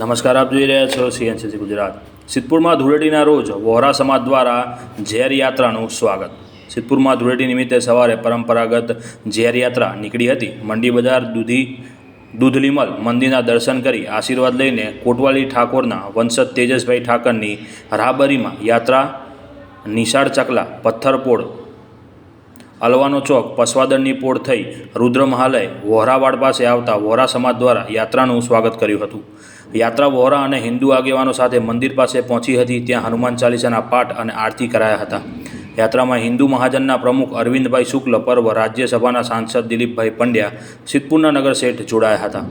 નમસ્કાર, આપ જોઈ રહ્યા છો CNCC ગુજરાત। સિદ્ધપુરમાં ધૂળેટીના રોજ વહોરા સમાજ દ્વારા ઝેર યાત્રાનું સ્વાગત। સિદ્ધપુરમાં ધૂળેટી નિમિત્તે સવારે પરંપરાગત ઝેર યાત્રા નીકળી હતી। મંડી બજાર દૂધલીમલ મંદિરના દર્શન કરી આશીર્વાદ લઈને કોટવાલી ઠાકોરના વંશજ તેજસભાઈ ઠાકરની રાહબરીમાં યાત્રા નિશાળ ચકલા, પથ્થરપોળ, અલવાનો ચોક, પસવાદળની પોળ થઈ રુદ્રમહાલય વહોરાવાડ પાસે આવતા વહોરા સમાજ દ્વારા યાત્રાનું સ્વાગત કર્યું હતું। યાત્રા વહોરા અને હિન્દુ આગેવાનો સાથે મંદિર પાસે પહોંચી હતી। ત્યાં હનુમાન ચાલીસાના પાઠ અને આરતી કરાયા હતા। યાત્રામાં હિન્દુ મહાજનના પ્રમુખ અરવિંદભાઈ શુક્લ, પર્વ રાજ્યસભાના સાંસદ દિલીપભાઈ પંડ્યા, સિદ્ધપુરના નગરશેઠ જોડાયા હતા।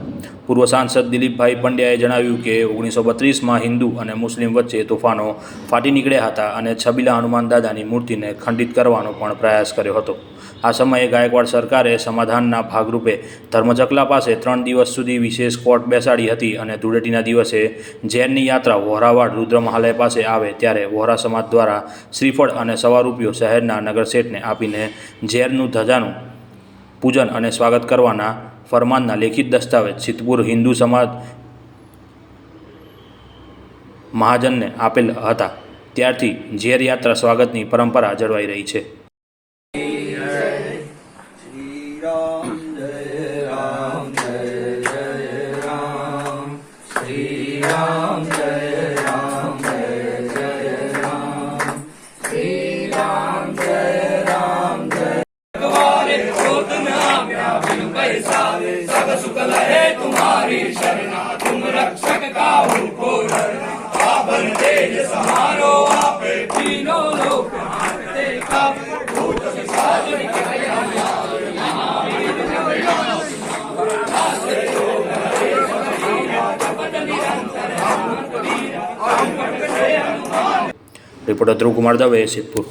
પૂર્વ સાંસદ દિલીપભાઈ પંડ્યાએ જણાવ્યું કે 1932માં હિન્દુ અને મુસ્લિમ વચ્ચે તોફાનો ફાટી નીકળ્યા હતા અને છબીલા હનુમાન દાદાની મૂર્તિને ખંડિત કરવાનો પણ પ્રયાસ કર્યો હતો। આ સમયે ગાયકવાડ સરકારે સમાધાનના ભાગરૂપે ધર્મચકલા પાસે 3 દિવસ સુધી વિશેષ કોર્ટ બેસાડી હતી અને ધૂળેટીના દિવસે ઝેરની યાત્રા વહોરાવાડ રુદ્રમહાલય પાસે આવે ત્યારે વહોરા સમાજ દ્વારા શ્રીફળ અને ₹1 શહેરના નગરશેઠને આપીને ઝેરનું ધજાનું પૂજન અને સ્વાગત કરવાના ફરમાનના લેખિત દસ્તાવેજ સિદ્ધપુર હિન્દુ સમાજ મહાજનને આપેલ હતા। ત્યારથી ઝેર યાત્રા સ્વાગતની પરંપરા જળવાઈ રહી છે। सब सुख लहे तुम्हारी शरणा, तुम रक्षक काहू को डरना। आभर तेज समारो आपे तीनों लोक हांकते काप, भूत पिशाच निकट रिपोर्टर ध्रुव कुमार दवे, सिद्धपुर।